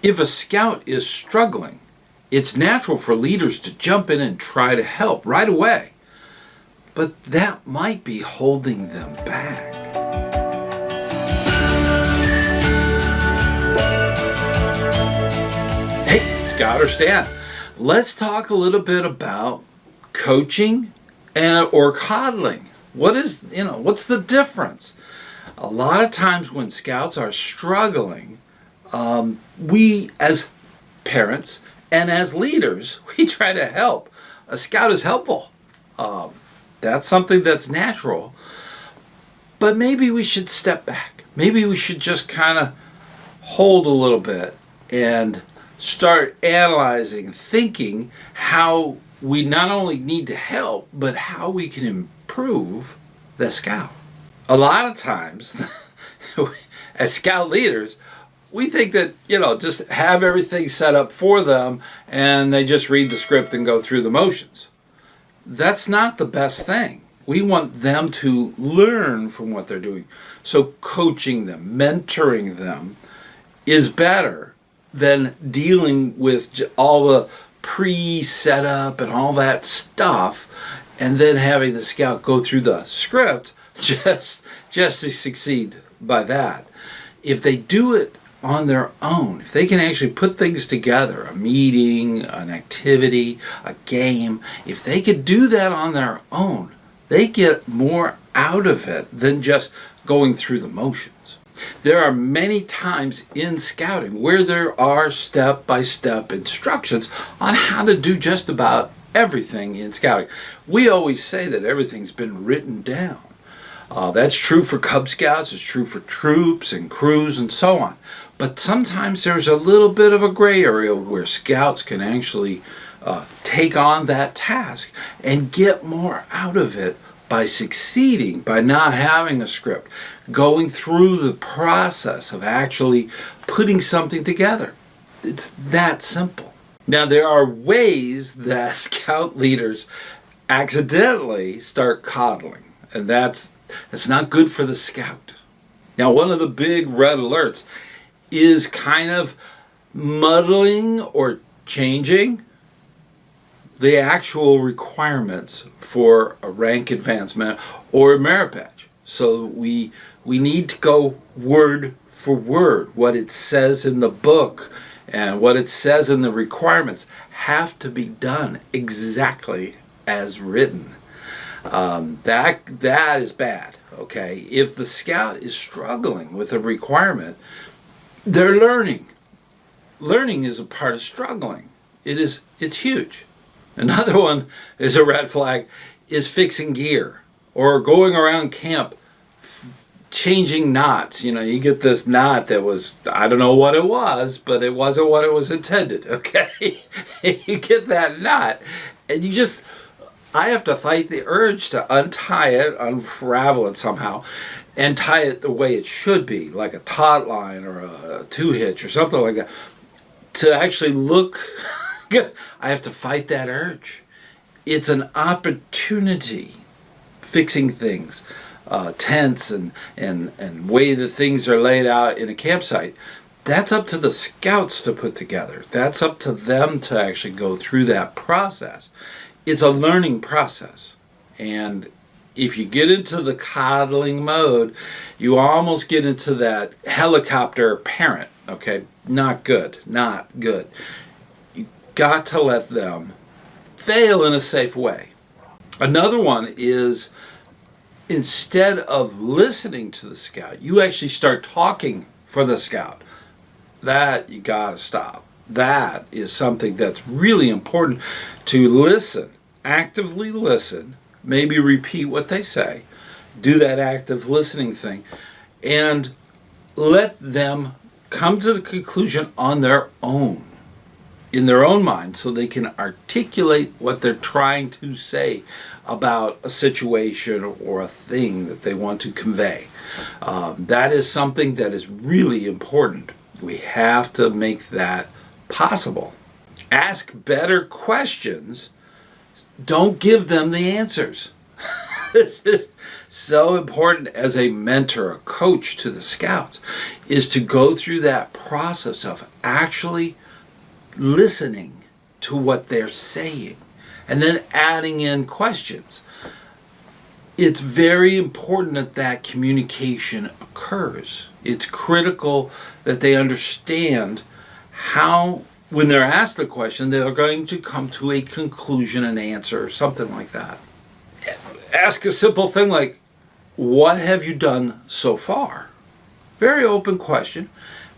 If a scout is struggling, it's natural for leaders to jump in and try to help right away. But that might be holding them back. Hey, ScouterStan, let's talk a little bit about coaching or coddling. What's the difference? A lot of times when scouts are struggling, we as parents and as leaders, we try to help. A scout is helpful. That's something that's natural. But maybe we should step back. Maybe we should just kind of hold a little bit and start analyzing, thinking how we not only need to help, but how we can improve the scout. A lot of times, as scout leaders, we think that, just have everything set up for them and they just read the script and go through the motions. That's not the best thing. We want them to learn from what they're doing. So coaching them, mentoring them is better than dealing with all the pre-set up and all that stuff and then having the scout go through the script just to succeed by that. If they do it on their own, if they can actually put things together, a meeting, an activity, a game, if they could do that on their own, they get more out of it than just going through the motions. There are many times in scouting where there are step-by-step instructions on how to do just about everything in scouting. We always say that everything's been written down. That's true for Cub Scouts, it's true for troops and crews and so on. But sometimes there's a little bit of a gray area where scouts can actually take on that task and get more out of it by succeeding, by not having a script, going through the process of actually putting something together. It's that simple. Now, there are ways that scout leaders accidentally start coddling, and that's not good for the scout. Now, one of the big red alerts is kind of muddling or changing the actual requirements for a rank advancement or a merit badge. So we need to go word for word. What it says in the book and what it says in the requirements have to be done exactly as written. That is bad. Okay, if the scout is struggling with a requirement, they're learning. Learning is a part of struggling. It's huge. Another one is a red flag is fixing gear or going around camp changing knots. You get this knot that was, I don't know what it was, but it wasn't what it was intended. Okay, you get that knot and I have to fight the urge to untie it, unravel it somehow, and tie it the way it should be, like a taut line or a two-hitch or something like that. To actually look good, I have to fight that urge. It's an opportunity, fixing things, tents and way the things are laid out in a campsite. That's up to the scouts to put together. That's up to them to actually go through that process. It's a learning process. And if you get into the coddling mode, you almost get into that helicopter parent. Okay, not good. You got to let them fail in a safe way. Another one is, instead of listening to the scout, you actually start talking for the scout. That you got to stop. That is something that's really important, to listen, actively listen, maybe repeat what they say, do that active listening thing, and let them come to the conclusion on their own, in their own mind, so they can articulate what they're trying to say about a situation or a thing that they want to convey. That is something that is really important. We have to make that possible. Ask better questions. Don't give them the answers. this is so important as a mentor, a coach to the scouts, is to go through that process of actually listening to what they're saying and then adding in questions. It's very important that that communication occurs. It's critical that they understand how, when they're asked a question, they're going to come to a conclusion and answer, or something like that. Ask a simple thing like, what have you done so far? Very open question.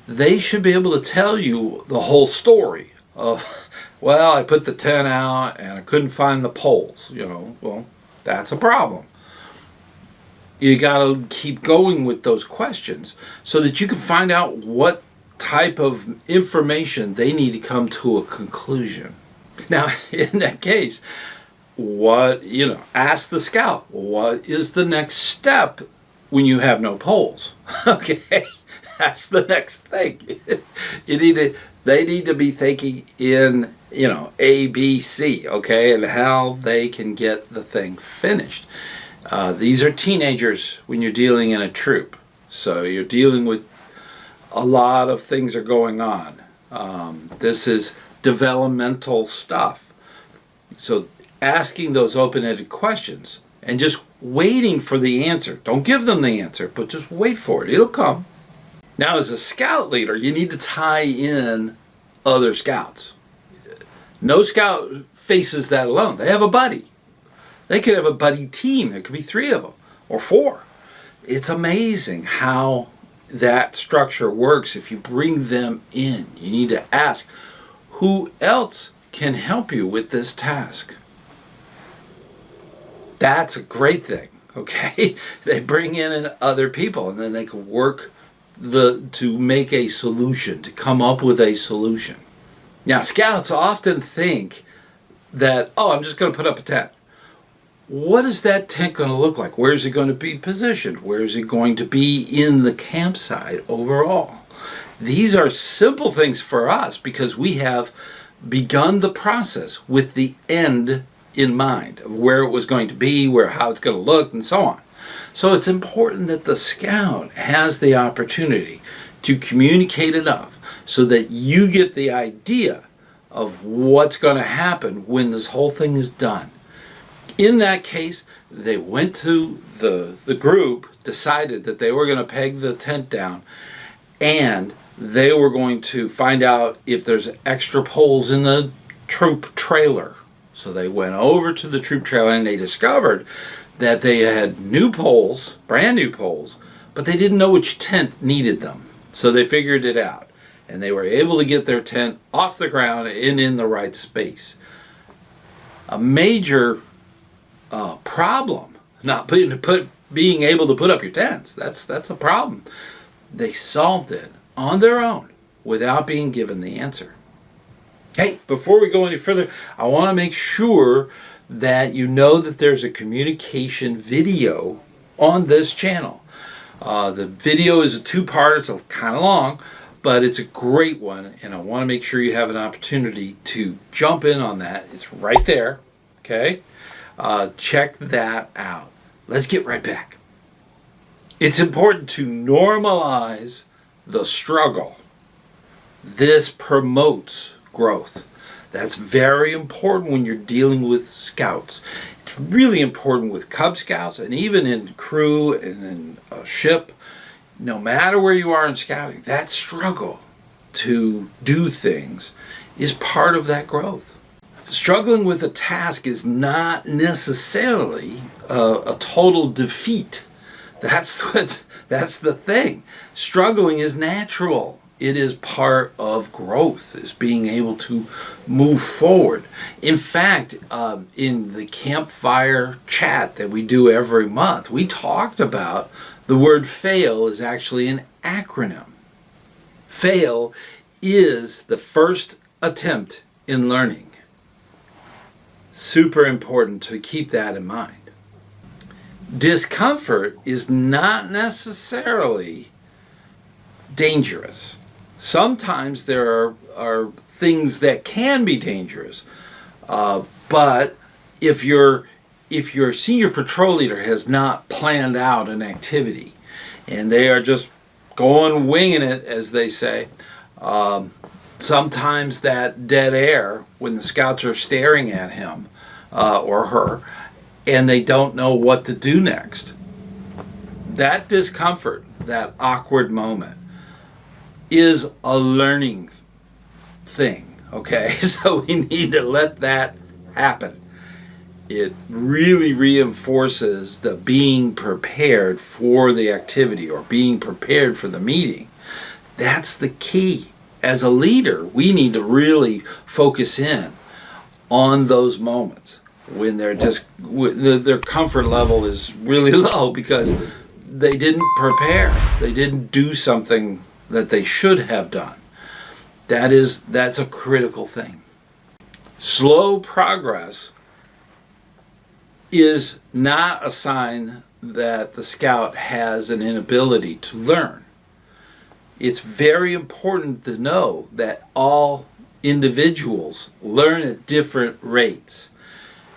They should be able to tell you the whole story of, well, I put the tent out and I couldn't find the poles. Well, that's a problem. You got to keep going with those questions so that you can find out what type of information they need to come to a conclusion. Now, in that case, ask the scout, what is the next step when you have no poles? Okay, that's the next thing. They need to be thinking in, A, B, C, okay, and how they can get the thing finished. These are teenagers when you're dealing in a troop. So you're dealing with a lot of things are going on. This is developmental stuff. So asking those open-ended questions and just waiting for the answer. Don't give them the answer, but just wait for it. It'll come. Now, as a scout leader, you need to tie in other scouts. No scout faces that alone. They have a buddy. They could have a buddy team. There could be 3 of them or 4. It's amazing how that structure works if you bring them in. You need to ask, who else can help you with this task? That's a great thing, okay? They bring in other people and then they can work to make a solution, to come up with a solution. Now, scouts often think that, I'm just going to put up a tent. What is that tent going to look like? Where is it going to be positioned? Where is it going to be in the campsite overall? These are simple things for us because we have begun the process with the end in mind of where it was going to be, how it's going to look, and so on. So it's important that the scout has the opportunity to communicate enough so that you get the idea of what's going to happen when this whole thing is done. In that case, they went to the group, decided that they were going to peg the tent down, and they were going to find out if there's extra poles in the troop trailer. So they went over to the troop trailer and they discovered that they had new poles, brand new poles, but they didn't know which tent needed them. So they figured it out, and they were able to get their tent off the ground and in the right space. A major problem, being able to put up your tents. That's a problem. They solved it on their own without being given the answer. Hey, before we go any further, I want to make sure that you know that there's a communication video on this channel. The video is a 2-part. It's kind of long, but it's a great one, and I want to make sure you have an opportunity to jump in on that. It's right there, okay? Check that out. Let's get right back. It's important to normalize the struggle. This promotes growth. That's very important when you're dealing with scouts. It's really important with Cub Scouts and even in crew and in a ship. No matter where you are in scouting, that struggle to do things is part of that growth. Struggling with a task is not necessarily a total defeat. That's the thing. Struggling is natural. It is part of growth, is being able to move forward. In fact, in the campfire chat that we do every month, we talked about the word fail is actually an acronym. Fail is the first attempt in learning. Super important to keep that in mind. Discomfort is not necessarily dangerous. Sometimes there are things that can be dangerous, but if you're if your senior patrol leader has not planned out an activity and they are just going winging it, as they say, sometimes that dead air when the scouts are staring at him or her and they don't know what to do next, that discomfort, that awkward moment, is a learning thing, okay? So we need to let that happen. It really reinforces the being prepared for the activity or being prepared for the meeting. That's the key. As a leader, we need to really focus in on those moments when they're just their comfort level is really low because they didn't prepare. They didn't do something that they should have done. That's a critical thing. Slow progress is not a sign that the scout has an inability to learn. It's very important to know that all individuals learn at different rates.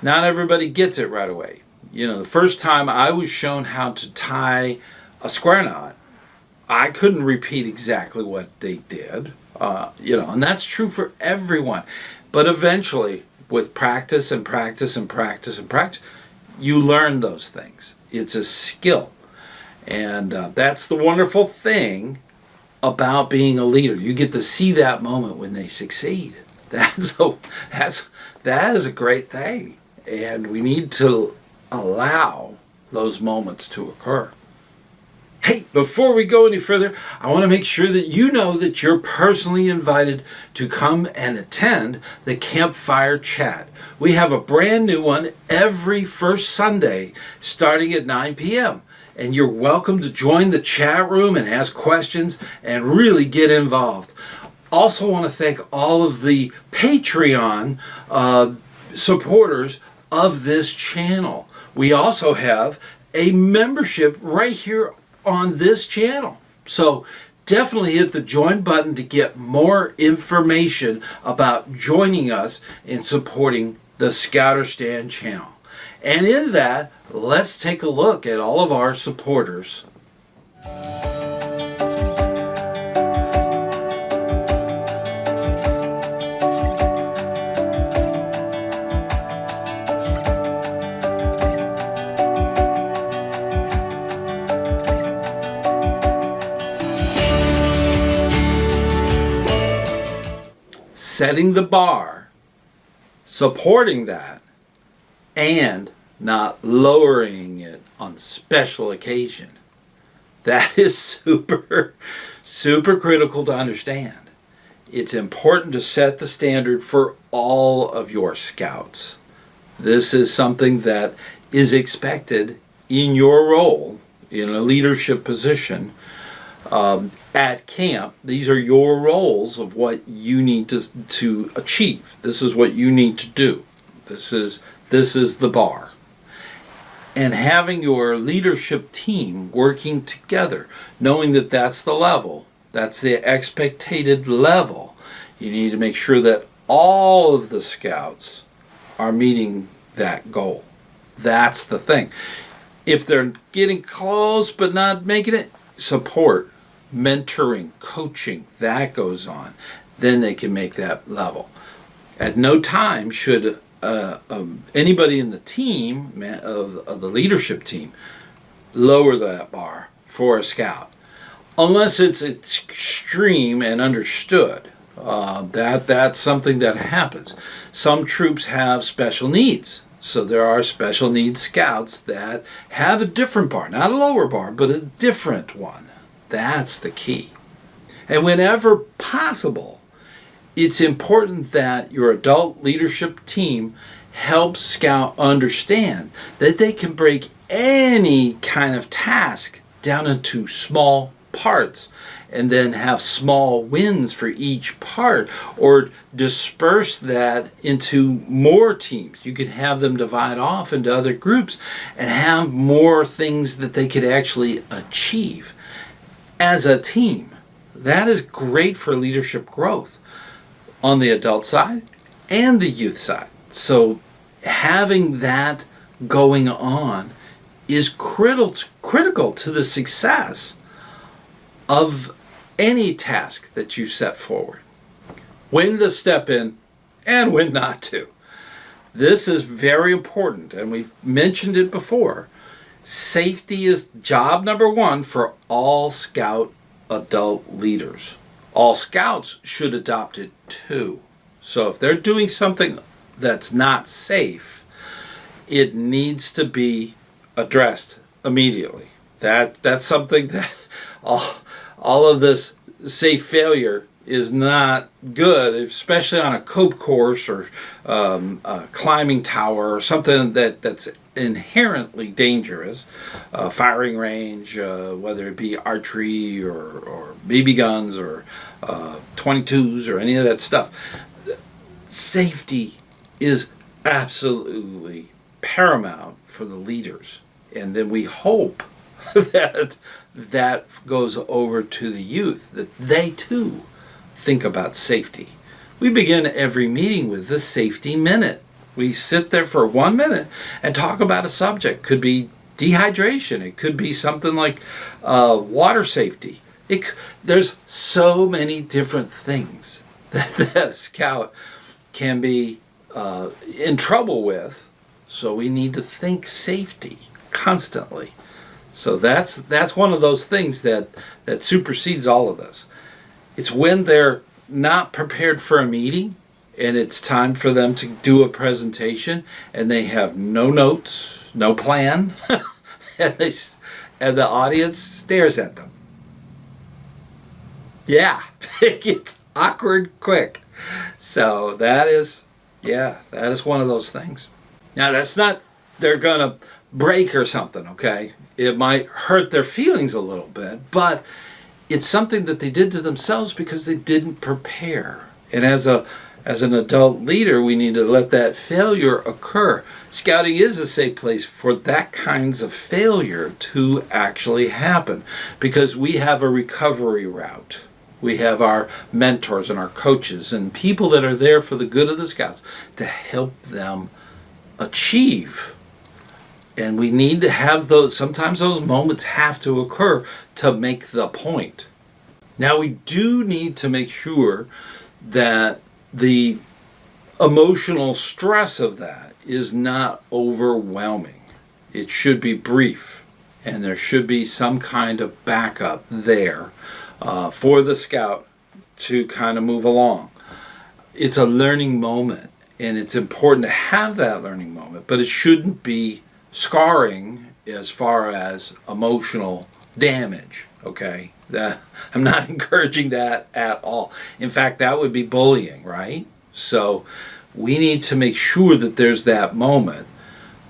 Not everybody gets it right away. The first time I was shown how to tie a square knot, I couldn't repeat exactly what they did, and that's true for everyone. But eventually, with practice and practice and practice and practice, you learn those things. It's a skill. And that's the wonderful thing about being a leader. You get to see that moment when they succeed. That is a great thing. And we need to allow those moments to occur. Hey, before we go any further, I want to make sure that you know that you're personally invited to come and attend the Campfire Chat. We have a brand new one every first Sunday starting at 9 p.m. And you're welcome to join the chat room and ask questions and really get involved. Also want to thank all of the Patreon supporters of this channel. We also have a membership right here on this channel. So definitely hit the join button to get more information about joining us in supporting the ScouterStan channel. And in that, let's take a look at all of our supporters. Setting the bar, supporting that, and not lowering it on special occasion. That is super critical to understand. It's important to set the standard for all of your scouts. This is something that is expected in your role in a leadership position. At camp, these are your roles of what you need to achieve. This is what you need to do. This is the bar. And having your leadership team working together, knowing that that's the level, that's the expected level, you need to make sure that all of the scouts are meeting that goal. That's the thing. If they're getting close but not making it, support, mentoring, coaching, that goes on. Then they can make that level. At no time should anybody in the team, of the leadership team, lower that bar for a scout. Unless it's extreme and understood. That's something that happens. Some troops have special needs. So there are special needs scouts that have a different bar. Not a lower bar, but a different one. That's the key. And whenever possible, it's important that your adult leadership team helps scout understand that they can break any kind of task down into small parts and then have small wins for each part, or disperse that into more teams. You could have them divide off into other groups and have more things that they could actually achieve as a team. That is great for leadership growth on the adult side and the youth side. So having that going on is critical to the success of any task that you set forward. When to step in and when not to. This is very important, and we've mentioned it before. Safety is job number one for all Scout adult leaders. All Scouts should adopt it too. So if they're doing something that's not safe, it needs to be addressed immediately. That's something that all of this safe failure is not good, especially on a cope course or a climbing tower or something that's inherently dangerous, firing range, whether it be archery or BB guns or 22s or any of that stuff. Safety is absolutely paramount for the leaders, and then we hope that goes over to the youth, that they too think about safety. We begin every meeting with the safety minute. We sit there for 1 minute and talk about a subject. Could be dehydration. It could be something like water safety. There's so many different things that a scout can be in trouble with. So we need to think safety constantly. So that's one of those things that supersedes all of this. It's when they're not prepared for a meeting and it's time for them to do a presentation and they have no notes, no plan, and the audience stares at them. Yeah, it gets awkward quick. So that is one of those things. Now that's not they're gonna break or something, okay? It might hurt their feelings a little bit, but it's something that they did to themselves because they didn't prepare. And as an adult leader, we need to let that failure occur. Scouting is a safe place for that kinds of failure to actually happen because we have a recovery route. We have our mentors and our coaches and people that are there for the good of the Scouts to help them achieve. And we need to have sometimes those moments have to occur to make the point. Now we do need to make sure that the emotional stress of that is not overwhelming. It should be brief, and there should be some kind of backup there for the Scout to kind of move along. It's a learning moment, and it's important to have that learning moment, but it shouldn't be scarring as far as emotional damage, okay? I'm not encouraging that at all. In fact, that would be bullying, right? So we need to make sure that there's that moment,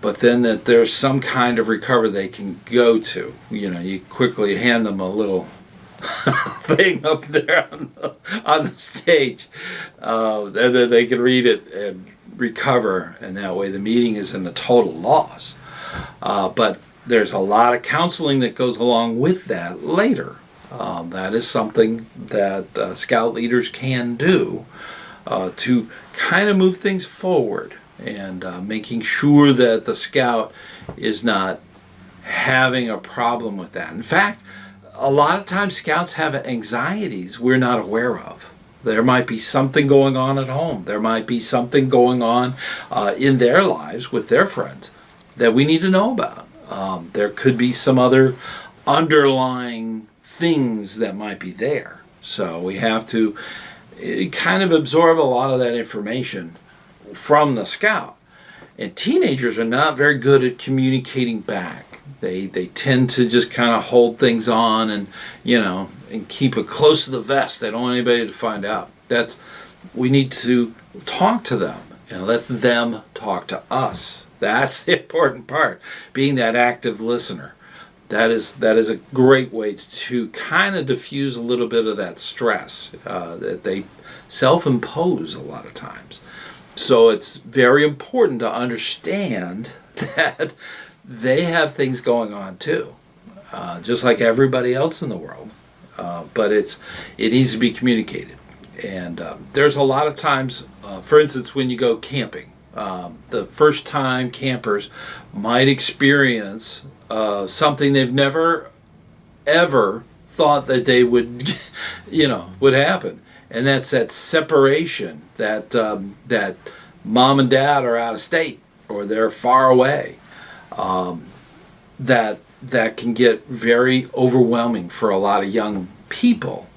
but then that there's some kind of recovery they can go to. You know, you quickly hand them a little thing up there on the stage, and then they can read it and recover, and that way the meeting isn't a total loss. But there's a lot of counseling that goes along with that later. That is something that Scout leaders can do to kind of move things forward and making sure that the Scout is not having a problem with that. In fact, a lot of times Scouts have anxieties we're not aware of. There might be something going on at home. There might be something going on in their lives with their friends that we need to know about. There could be some other underlying things that might be there. So we have to kind of absorb a lot of that information from the Scout. And teenagers are not very good at communicating back. They tend to just kind of hold things on and keep it close to the vest. They don't want anybody to find out. We need to talk to them and let them talk to us. That's the important part, being that active listener. That is a great way to kind of diffuse a little bit of that stress that they self-impose a lot of times. So it's very important to understand that they have things going on too, just like everybody else in the world. But it needs to be communicated. And there's a lot of times, for instance, when you go camping, The first time campers might experience something they've never ever thought that they would, would happen. And that's that separation, that mom and dad are out of state or they're far away. That can get very overwhelming for a lot of young people.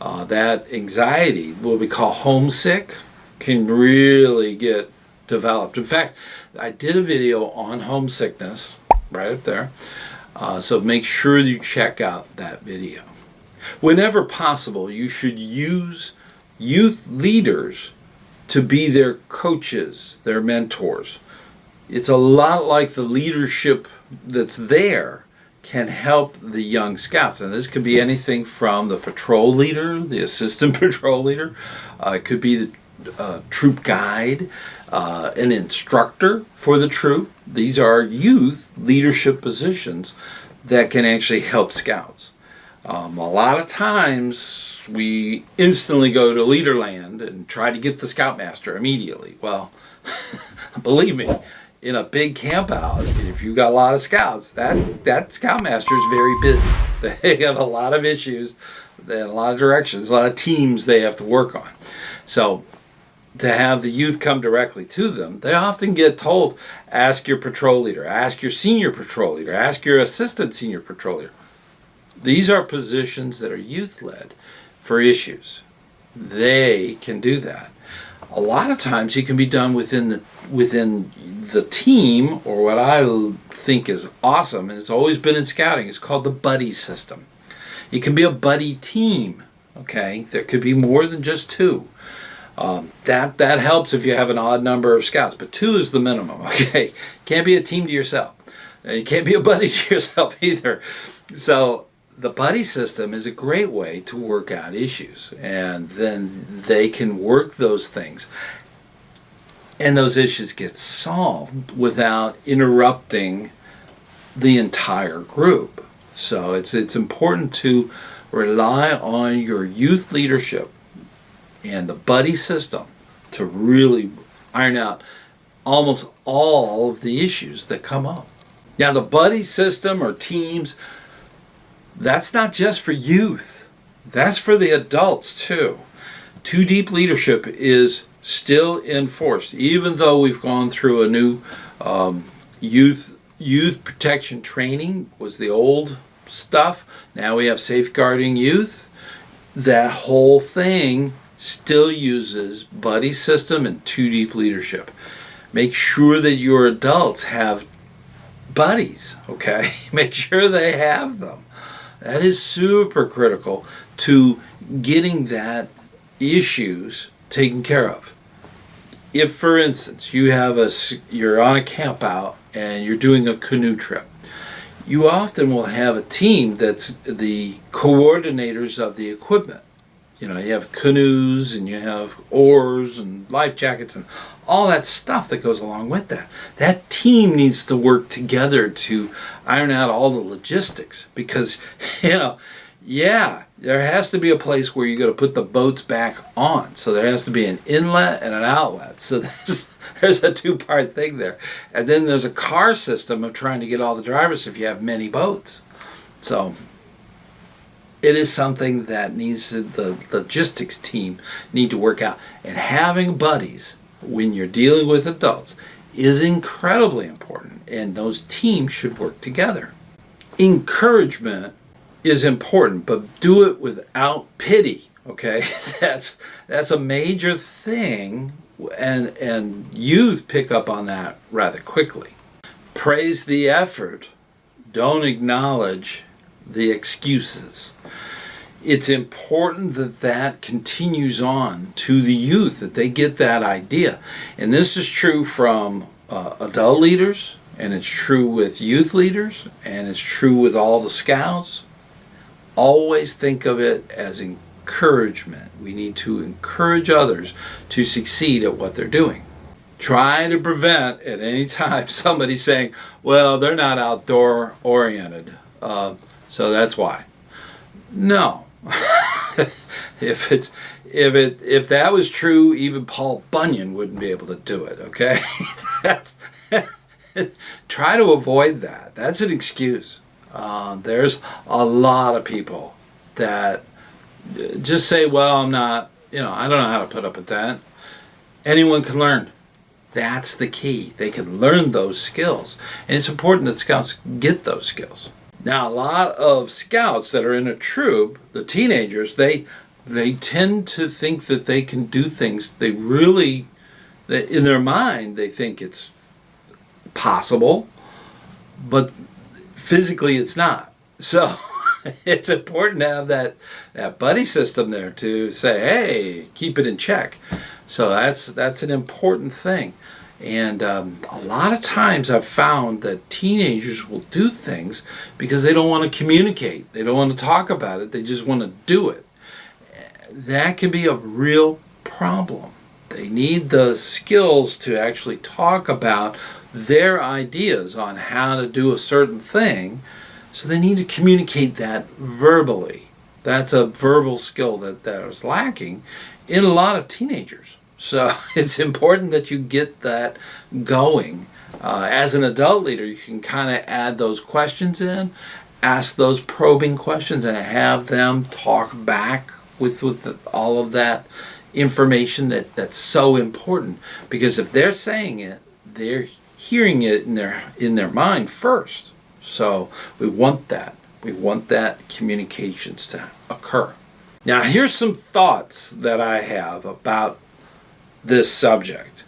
That anxiety, what we call homesick, can really get developed. In fact, I did a video on homesickness right up there. So make sure you check out that video. Whenever possible, you should use youth leaders to be their coaches, their mentors. It's a lot like the leadership that's there can help the young scouts. And this could be anything from the patrol leader, the assistant patrol leader. It could be the troop guide, an instructor for the troop. These are youth leadership positions that can actually help scouts. A lot of times we instantly go to Leaderland and try to get the scoutmaster immediately. Well, believe me, in a big camp out, if you've got a lot of scouts, that scoutmaster is very busy. They have a lot of issues, they have a lot of directions, a lot of teams they have to work on. So to have the youth come directly to them, they often get told, ask your patrol leader, ask your senior patrol leader, ask your assistant senior patrol leader. These are positions that are youth-led for issues. They can do that. A lot of times it can be done within the team, or what I think is awesome, and it's always been in scouting, it's called the buddy system. It can be a buddy team, okay? There could be more than just two. That helps if you have an odd number of scouts, but two is the minimum, okay? Can't be a team to yourself. And you can't be a buddy to yourself either. So the buddy system is a great way to work out issues, and then they can work those things, and those issues get solved without interrupting the entire group. So it's important to rely on your youth leadership and the buddy system to really iron out almost all of the issues that come up. Now, the buddy system or teams, that's not just for youth. That's for the adults too. Too deep leadership is still enforced, even though we've gone through a new youth protection training was the old stuff. Now we have safeguarding youth. That whole thing still uses buddy system and too deep leadership. Make sure that your adults have buddies, okay? Make sure they have them. That is super critical to getting that issues taken care of. If, for instance, you're on a camp out and you're doing a canoe trip, you often will have a team that's the coordinators of the equipment. You have canoes and you have oars and life jackets and all that stuff that goes along with that. That team needs to work together to iron out all the logistics because, there has to be a place where you're going to put the boats back on. So there has to be an inlet and an outlet. So there's a two-part thing there. And then there's a car system of trying to get all the drivers if you have many boats. So it is something that the logistics team need to work out. And having buddies when you're dealing with adults is incredibly important. And those teams should work together. Encouragement is important, but do it without pity, okay? That's a major thing, and youth pick up on that rather quickly. Praise the effort. Don't acknowledge the excuses. It's important that continues on to the youth, that they get that idea. And this is true from adult leaders, and it's true with youth leaders, and it's true with all the scouts. Always think of it as encouragement. We need to encourage others to succeed at what they're doing. Try to prevent at any time somebody saying, well, they're not outdoor oriented, so that's why. No. If that was true, even Paul Bunyan wouldn't be able to do it. Okay, that's try to avoid that. That's an excuse. There's a lot of people that just say, "Well, I'm not. I don't know how to put up a tent." Anyone can learn. That's the key. They can learn those skills, and it's important that scouts get those skills. Now, a lot of scouts that are in a troop, the teenagers, they tend to think that they can do things. In their mind, they think it's possible, but physically it's not. So it's important to have that buddy system there to say, hey, keep it in check. So that's an important thing. And a lot of times I've found that teenagers will do things because they don't want to communicate. They don't want to talk about it. They just want to do it. That can be a real problem. They need the skills to actually talk about their ideas on how to do a certain thing. So they need to communicate that verbally. That's a verbal skill that is lacking in a lot of teenagers. So it's important that you get that going. As an adult leader, you can kind of add those questions in, ask those probing questions, and have them talk back with all of that information that's so important. Because if they're saying it, they're hearing it in their mind first. So we want that. We want that communications to occur. Now, here's some thoughts that I have about this subject.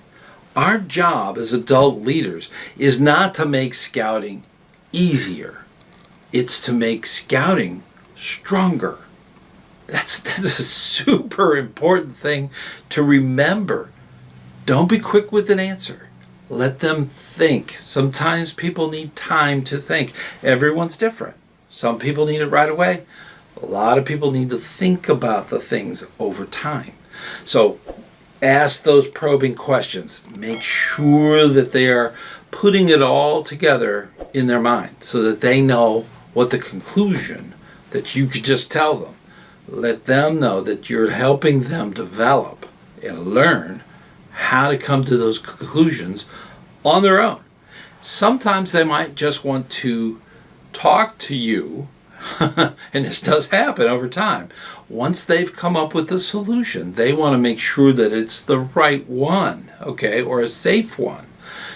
Our job as adult leaders is not to make scouting easier. It's to make scouting stronger. That's a super important thing to remember. Don't be quick with an answer. Let them think. Sometimes people need time to think. Everyone's different. Some people need it right away. A lot of people need to think about the things over time. So ask those probing questions. Make sure that they are putting it all together in their mind so that they know what the conclusion that you could just tell them. Let them know that you're helping them develop and learn how to come to those conclusions on their own. Sometimes they might just want to talk to you, and this does happen over time. Once they've come up with a solution, they want to make sure that it's the right one, okay, or a safe one.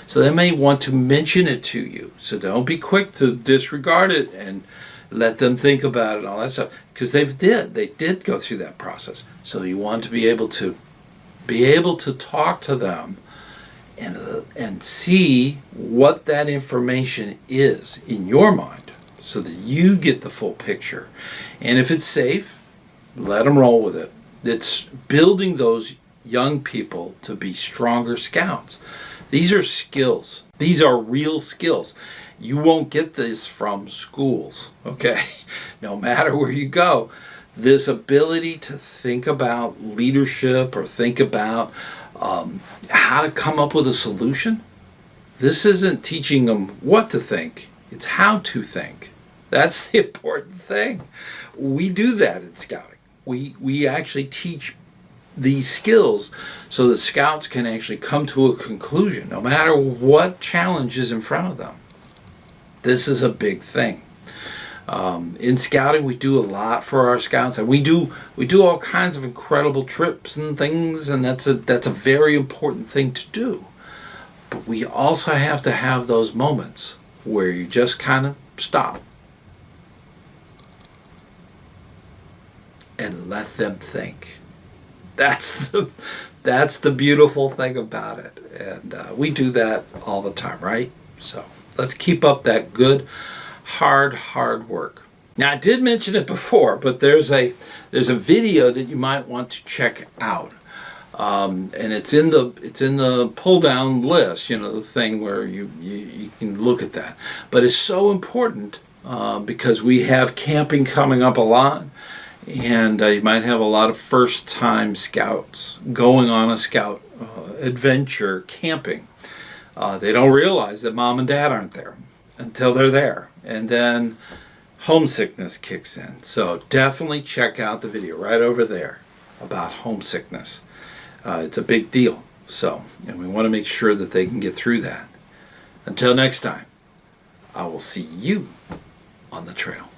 So they may want to mention it to you. So don't be quick to disregard it and let them think about it and all that stuff, because they did go through that process. So you want to be able to talk to them and see what that information is in your mind so that you get the full picture. And if it's safe, let them roll with it. It's building those young people to be stronger scouts. These are skills. These are real skills. You won't get this from schools, okay? No matter where you go, this ability to think about leadership or think about how to come up with a solution, this isn't teaching them what to think. It's how to think. That's the important thing. We do that in scouting. We actually teach these skills so that scouts can actually come to a conclusion no matter what challenge is in front of them. This is a big thing. In scouting, we do a lot for our scouts, and we do all kinds of incredible trips and things, and that's a very important thing to do. But we also have to have those moments where you just kind of stop and let them think. That's the beautiful thing about it, and we do that all the time, right? So let's keep up that good, hard work. Now, I did mention it before, but there's a video that you might want to check out, and it's in the pull down list. The thing where you can look at that. But it's so important because we have camping coming up a lot, and you might have a lot of first time scouts going on a scout adventure camping. They don't realize that mom and dad aren't there until they're there. And then homesickness kicks in. So definitely check out the video right over there about homesickness. It's a big deal. So, and we want to make sure that they can get through that. Until next time, I will see you on the trail.